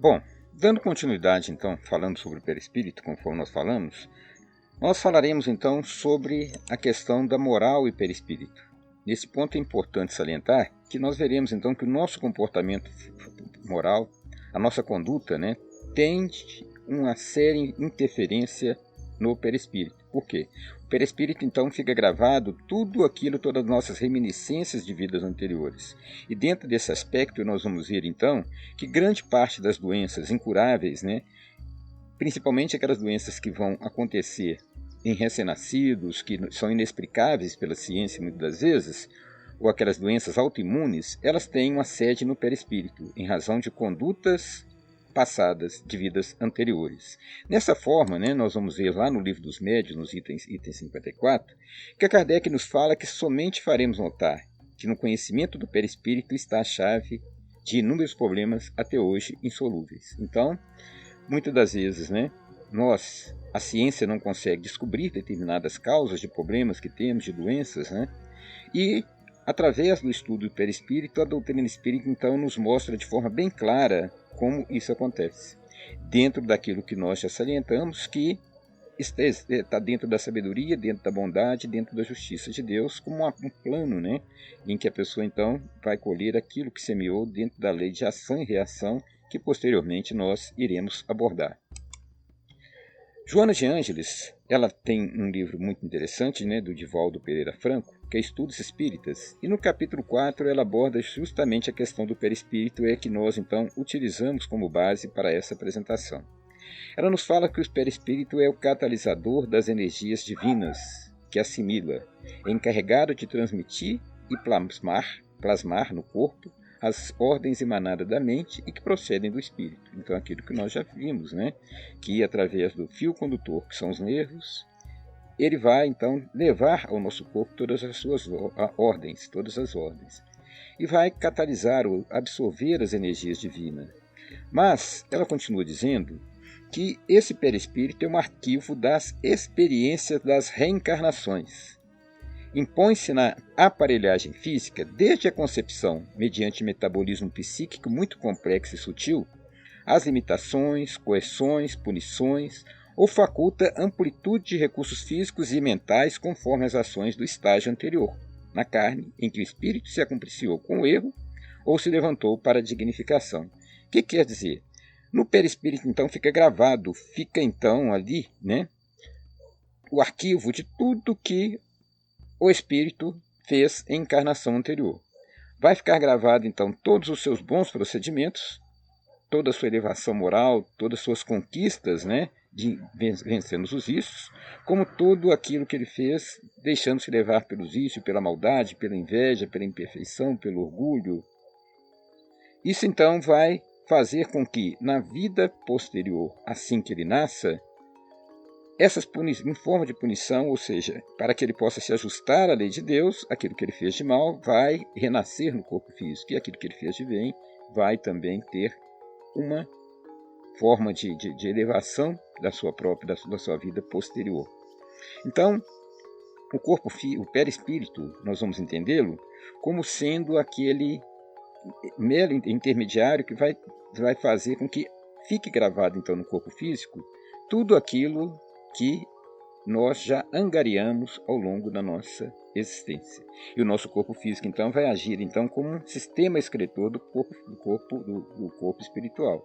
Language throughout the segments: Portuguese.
Bom, dando continuidade então, falando sobre o perispírito, conforme nós falamos, nós falaremos então sobre a questão da moral e perispírito. Nesse ponto é importante salientar que nós veremos então que o nosso comportamento moral, a nossa conduta, tem uma séria interferência no perispírito. Por quê? O perispírito então fica gravado todas as nossas reminiscências de vidas anteriores. E dentro desse aspecto nós vamos ver então que grande parte das doenças incuráveis, principalmente aquelas doenças que vão acontecer em recém-nascidos, que são inexplicáveis pela ciência muitas das vezes, ou aquelas doenças autoimunes, elas têm uma sede no perispírito, em razão de condutas passadas de vidas anteriores. Nessa forma, nós vamos ver lá no Livro dos Médiuns, nos itens 54, que Kardec nos fala que somente faremos notar que no conhecimento do perispírito está a chave de inúmeros problemas até hoje insolúveis. Então, muitas das vezes, a ciência não consegue descobrir determinadas causas de problemas que temos, de doenças, e através do estudo do perispírito, a doutrina espírita então nos mostra de forma bem clara como isso acontece. Dentro daquilo que nós já salientamos, que está dentro da sabedoria, dentro da bondade, dentro da justiça de Deus, como um plano, em que a pessoa então vai colher aquilo que semeou dentro da lei de ação e reação, que posteriormente nós iremos abordar. Joana de Ângeles, ela tem um livro muito interessante, do Divaldo Pereira Franco, que é Estudos Espíritas, e no capítulo 4 ela aborda justamente a questão do perispírito, que nós então utilizamos como base para essa apresentação. Ela nos fala que o perispírito é o catalisador das energias divinas, que assimila, é encarregado de transmitir e plasmar no corpo as ordens emanadas da mente e que procedem do espírito. Então, aquilo que nós já vimos, que através do fio condutor, que são os nervos, ele vai, então, levar ao nosso corpo todas as suas ordens, e vai catalisar ou absorver as energias divinas. Mas, ela continua dizendo que esse perispírito é um arquivo das experiências das reencarnações. Impõe-se na aparelhagem física desde a concepção, mediante metabolismo psíquico muito complexo e sutil, as limitações, coerções, punições, ou faculta amplitude de recursos físicos e mentais conforme as ações do estágio anterior, na carne, em que o espírito se acompliciou com o erro ou se levantou para a dignificação. O que quer dizer? No perispírito, então, fica gravado, fica então ali, o arquivo de tudo que o espírito fez em encarnação anterior. Vai ficar gravado, então, todos os seus bons procedimentos, toda a sua elevação moral, todas as suas conquistas, de vencendo os vícios, como tudo aquilo que ele fez, deixando-se levar pelos vícios, pela maldade, pela inveja, pela imperfeição, pelo orgulho. Isso, então, vai fazer com que, na vida posterior, assim que ele nasça, essas em forma de punição, ou seja, para que ele possa se ajustar à lei de Deus, aquilo que ele fez de mal vai renascer no corpo físico, e aquilo que ele fez de bem vai também ter uma forma de elevação da sua própria, da sua vida posterior. Então, o perispírito, nós vamos entendê-lo como sendo aquele mero intermediário que vai fazer com que fique gravado então no corpo físico tudo aquilo que nós já angariamos ao longo da nossa existência. E o nosso corpo físico, então, vai agir então como um sistema excretor do corpo espiritual,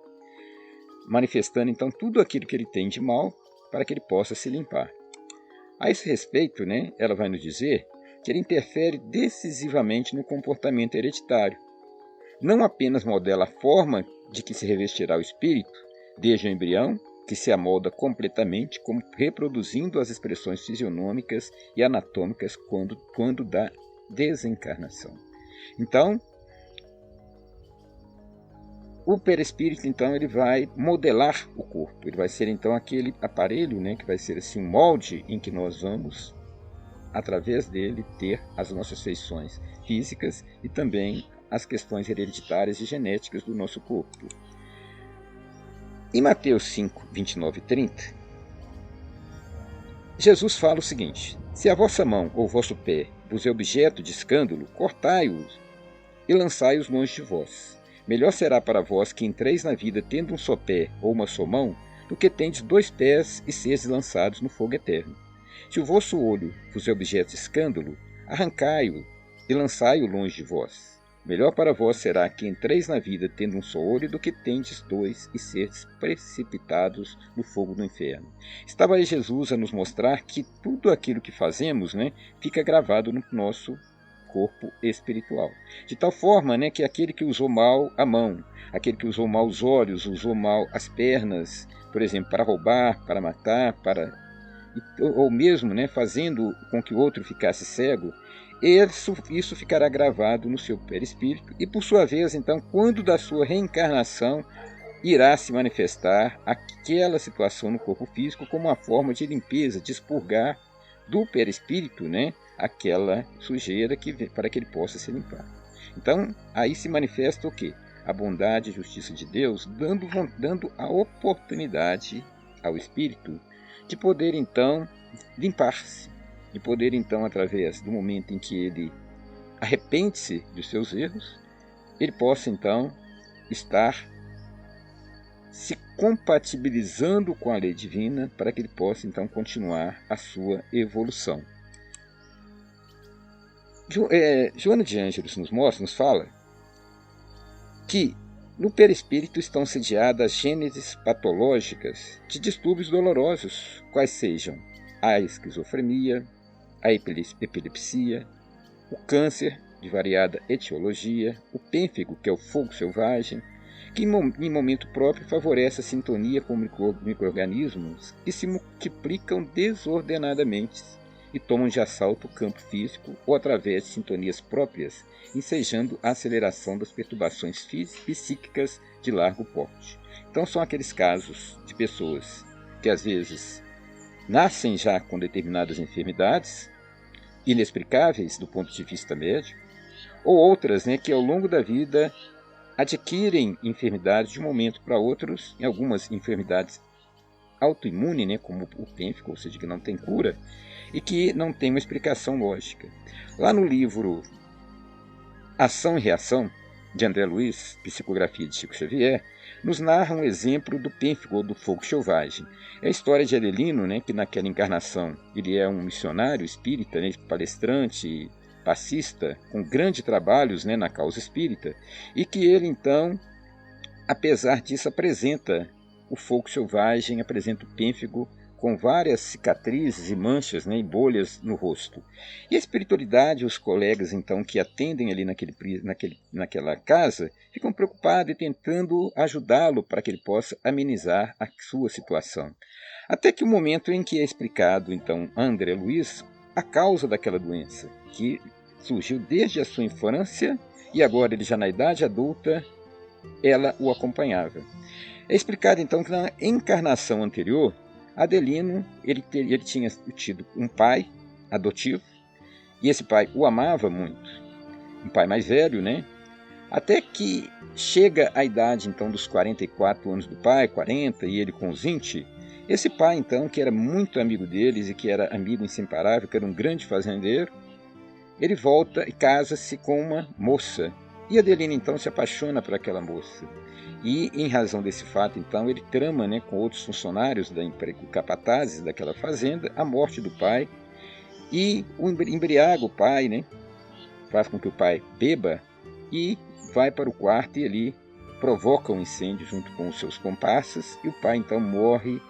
manifestando então tudo aquilo que ele tem de mal para que ele possa se limpar. A esse respeito, ela vai nos dizer que ele interfere decisivamente no comportamento hereditário. Não apenas modela a forma de que se revestirá o espírito, desde o embrião, que se amolda completamente, como reproduzindo as expressões fisionômicas e anatômicas quando da desencarnação. Então, o perispírito, então, ele vai modelar o corpo. Ele vai ser, então, aquele aparelho, que vai ser assim um molde em que nós vamos, através dele, ter as nossas feições físicas e também as questões hereditárias e genéticas do nosso corpo. Em Mateus 5, 29 e 30, Jesus fala o seguinte: se a vossa mão ou vosso pé vos é objeto de escândalo, cortai-os e lançai-os longe de vós. Melhor será para vós que entreis na vida tendo um só pé ou uma só mão, do que tendes 2 pés e seres lançados no fogo eterno. Se o vosso olho vos é objeto de escândalo, arrancai-o e lançai-o longe de vós. Melhor para vós será que entreis na vida tendo um só olho, do que tendes 2 e seres precipitados no fogo do inferno. Estava aí Jesus a nos mostrar que tudo aquilo que fazemos, fica gravado no nosso corpo espiritual. De tal forma, que aquele que usou mal a mão, aquele que usou mal os olhos, usou mal as pernas, por exemplo, para roubar, para matar, ou mesmo fazendo com que o outro ficasse cego, isso ficará gravado no seu perispírito e, por sua vez, então, quando da sua reencarnação, irá se manifestar aquela situação no corpo físico como uma forma de limpeza, de expurgar do perispírito, aquela sujeira para que ele possa se limpar. Então, aí se manifesta o quê? A bondade e justiça de Deus, dando a oportunidade ao espírito de poder, então, limpar-se, de poder, então, através do momento em que ele arrepende-se dos seus erros, ele possa, então, estar se compatibilizando com a lei divina para que ele possa, então, continuar a sua evolução. Joana de Ângelos nos fala que no perispírito estão sediadas gêneses patológicas de distúrbios dolorosos, quais sejam a esquizofrenia, a epilepsia, o câncer de variada etiologia, o pênfigo, que é o fogo selvagem, que em momento próprio favorece a sintonia com micro-organismos que se multiplicam desordenadamente e tomam de assalto o campo físico ou através de sintonias próprias, ensejando a aceleração das perturbações psíquicas de largo porte. Então são aqueles casos de pessoas que às vezes nascem já com determinadas enfermidades, inexplicáveis do ponto de vista médico, ou outras que ao longo da vida adquirem enfermidades de um momento para outro, em algumas enfermidades autoimunes, como o pênfigo, ou seja, que não tem cura, e que não tem uma explicação lógica. Lá no livro Ação e Reação, de André Luiz, Psicografia de Chico Xavier, nos narra um exemplo do pênfigo ou do fogo selvagem. É a história de Adelino, que naquela encarnação ele é um missionário espírita, palestrante, passista, com grandes trabalhos na causa espírita, e que ele então, apesar disso, apresenta o fogo selvagem, apresenta o pênfigo com várias cicatrizes e manchas e bolhas no rosto. E a espiritualidade, os colegas então que atendem ali naquela casa, ficam preocupados e tentando ajudá-lo para que ele possa amenizar a sua situação. Até que o momento em que é explicado então a André Luiz a causa daquela doença, que surgiu desde a sua infância e agora ele já na idade adulta, ela o acompanhava. É explicado então que na encarnação anterior, Adelino ele tinha tido um pai adotivo, e esse pai o amava muito, um pai mais velho, até que chega a idade então dos 44 anos do pai, 40, e ele com os 20, esse pai então, que era muito amigo deles e que era amigo inseparável, que era um grande fazendeiro, ele volta e casa-se com uma moça, e Adelino então se apaixona por aquela moça. E, em razão desse fato, então, ele trama com outros funcionários capatazes daquela fazenda a morte do pai e embriaga o pai, faz com que o pai beba e vai para o quarto e ali provoca um incêndio junto com os seus comparsas e o pai então morre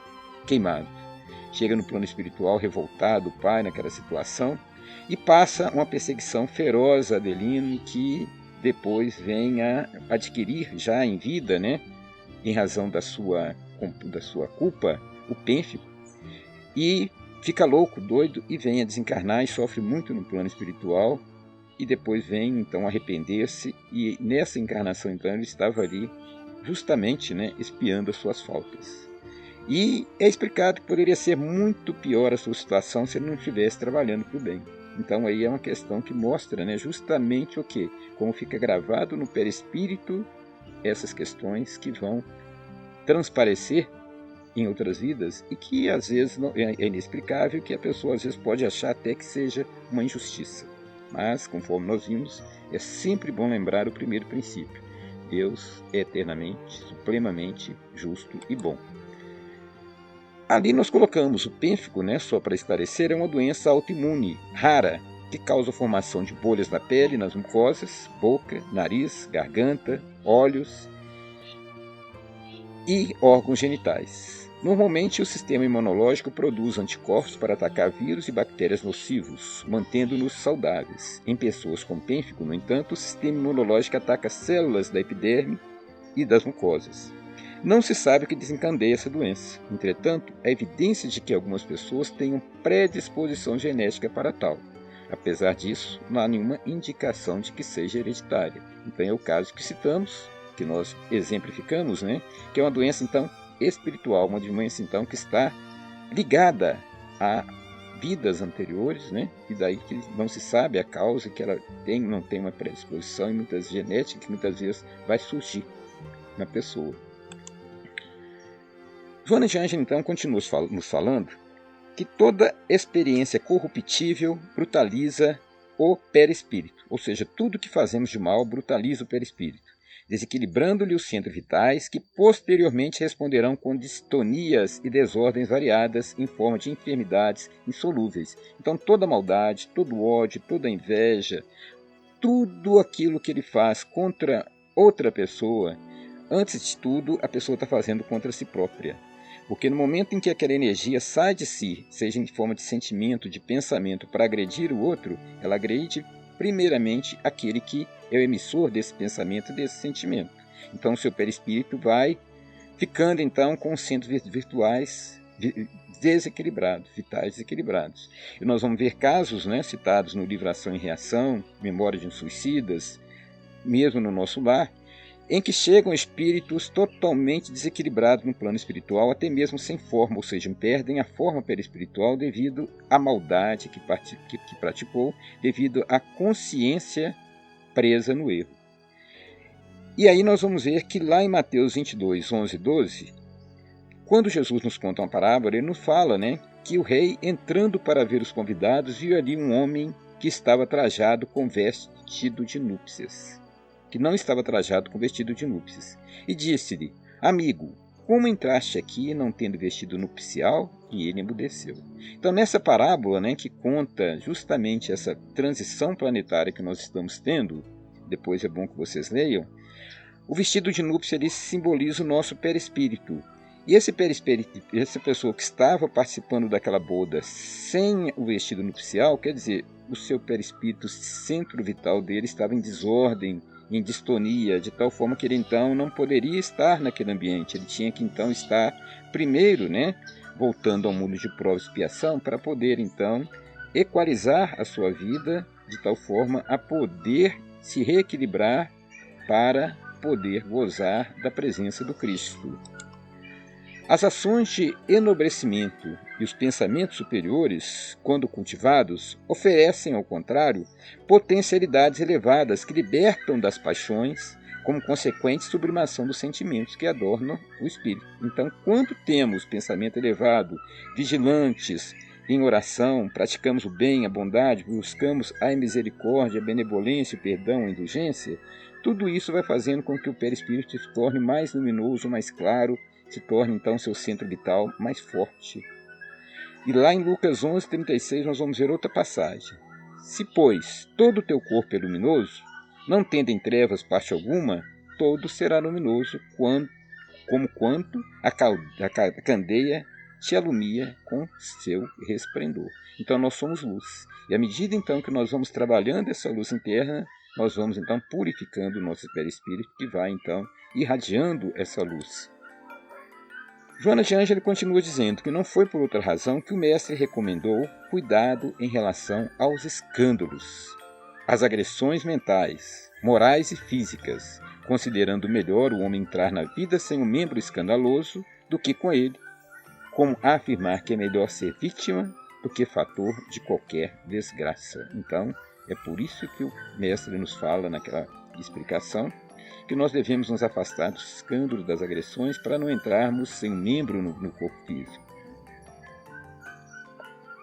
queimado. Chega no plano espiritual revoltado o pai naquela situação e passa uma perseguição feroz a Adelino, que depois vem a adquirir já em vida, em razão da sua culpa, o pênfigo, e fica louco, doido, e vem a desencarnar e sofre muito no plano espiritual, e depois vem então arrepender-se, e nessa encarnação então ele estava ali justamente expiando as suas faltas. E é explicado que poderia ser muito pior a sua situação se ele não estivesse trabalhando para o bem. Então aí é uma questão que mostra justamente o quê? Como fica gravado no perispírito essas questões que vão transparecer em outras vidas e que às vezes é inexplicável, que a pessoa às vezes pode achar até que seja uma injustiça. Mas, conforme nós vimos, é sempre bom lembrar o primeiro princípio. Deus é eternamente, supremamente justo e bom. Ali nós colocamos o pênfico, só para esclarecer, é uma doença autoimune, rara, que causa a formação de bolhas na pele, nas mucosas, boca, nariz, garganta, olhos e órgãos genitais. Normalmente, o sistema imunológico produz anticorpos para atacar vírus e bactérias nocivos, mantendo-nos saudáveis. Em pessoas com pênfico, no entanto, o sistema imunológico ataca células da epiderme e das mucosas. Não se sabe o que desencadeia essa doença. Entretanto, há evidência de que algumas pessoas tenham predisposição genética para tal. Apesar disso, não há nenhuma indicação de que seja hereditária. Então é o caso que citamos, que nós exemplificamos, que é uma doença então espiritual, uma doença então que está ligada a vidas anteriores, e daí que não se sabe a causa, que ela não tem uma predisposição e muitas genética que muitas vezes vai surgir na pessoa. Joana de Ângeles, então, continua nos falando que toda experiência corruptível brutaliza o perispírito, ou seja, tudo que fazemos de mal brutaliza o perispírito, desequilibrando-lhe os centros vitais, que posteriormente responderão com distonias e desordens variadas em forma de enfermidades insolúveis. Então, toda maldade, todo ódio, toda inveja, tudo aquilo que ele faz contra outra pessoa, antes de tudo, a pessoa está fazendo contra si própria. Porque no momento em que aquela energia sai de si, seja em forma de sentimento, de pensamento, para agredir o outro, ela agride primeiramente aquele que é o emissor desse pensamento, desse sentimento. Então o seu perispírito vai ficando então com os centros virtuais desequilibrados, vitais desequilibrados. E nós vamos ver casos citados no livro Ação e Reação, Memória de um Suicidas, mesmo no nosso lar, em que chegam espíritos totalmente desequilibrados no plano espiritual, até mesmo sem forma, ou seja, perdem a forma perispiritual devido à maldade que praticou, devido à consciência presa no erro. E aí nós vamos ver que lá em Mateus 22, 11 e 12, quando Jesus nos conta uma parábola, ele nos fala que o rei, entrando para ver os convidados, viu ali um homem que estava trajado com vestido de núpcias. Que não estava trajado com vestido de núpcias. E disse-lhe: Amigo, como entraste aqui não tendo vestido nupcial? E ele emudeceu. Então, nessa parábola, que conta justamente essa transição planetária que nós estamos tendo, depois é bom que vocês leiam, o vestido de núpcia ali simboliza o nosso perispírito. E esse perispírito, essa pessoa que estava participando daquela boda sem o vestido nupcial, quer dizer, o seu perispírito, o centro vital dele estava em desordem, em distonia, de tal forma que ele então não poderia estar naquele ambiente. Ele tinha que então estar primeiro, voltando ao mundo de prova e expiação, para poder então equalizar a sua vida de tal forma a poder se reequilibrar para poder gozar da presença do Cristo. As ações de enobrecimento e os pensamentos superiores, quando cultivados, oferecem, ao contrário, potencialidades elevadas que libertam das paixões, como consequente sublimação dos sentimentos que adornam o espírito. Então, quando temos pensamento elevado, vigilantes, em oração, praticamos o bem, a bondade, buscamos a misericórdia, a benevolência, o perdão, a indulgência, tudo isso vai fazendo com que o perispírito se torne mais luminoso, mais claro, se torne então seu centro vital mais forte. E lá em Lucas 11:36 nós vamos ver outra passagem. Se, pois, todo o teu corpo é luminoso, não tendo em trevas parte alguma, todo será luminoso, como quanto a candeia te alumia com seu resplendor. Então nós somos luz. E à medida então que nós vamos trabalhando essa luz interna, nós vamos então purificando o nosso perispírito, que vai então irradiando essa luz. Joana de Ângeles continua dizendo que não foi por outra razão que o mestre recomendou cuidado em relação aos escândalos, às agressões mentais, morais e físicas, considerando melhor o homem entrar na vida sem um membro escandaloso do que com ele, como afirmar que é melhor ser vítima do que fator de qualquer desgraça. Então, é por isso que o mestre nos fala naquela explicação que nós devemos nos afastar dos escândalos, das agressões, para não entrarmos sem um membro no corpo físico.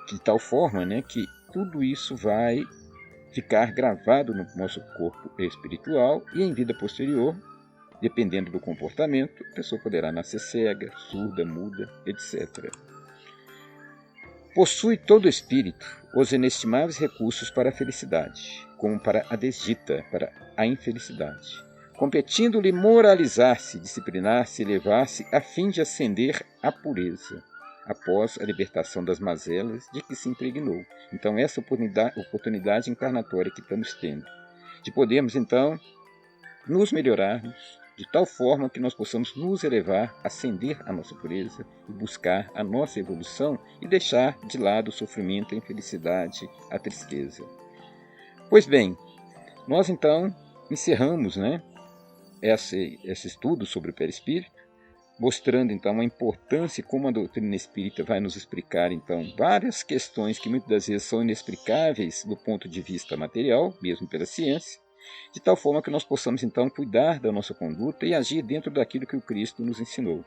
De tal forma que tudo isso vai ficar gravado no nosso corpo espiritual e em vida posterior Dependendo do comportamento, a pessoa poderá nascer cega, surda, muda, etc. Possui todo o espírito os inestimáveis recursos para a felicidade, como para a desdita, para a infelicidade, competindo-lhe moralizar-se, disciplinar-se, elevar-se, a fim de ascender à pureza, após a libertação das mazelas de que se impregnou. Então, essa oportunidade encarnatória que estamos tendo, de podermos, então, nos melhorarmos, de tal forma que nós possamos nos elevar, ascender a nossa pureza e buscar a nossa evolução e deixar de lado o sofrimento, a infelicidade, a tristeza. Pois bem, nós então encerramos esse estudo sobre o perispírito, mostrando então a importância e como a doutrina espírita vai nos explicar então várias questões que muitas das vezes são inexplicáveis do ponto de vista material, mesmo pela ciência, de tal forma que nós possamos então cuidar da nossa conduta e agir dentro daquilo que o Cristo nos ensinou.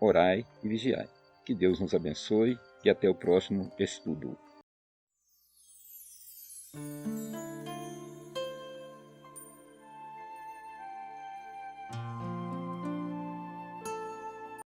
Orai e vigiai. Que Deus nos abençoe e até o próximo estudo.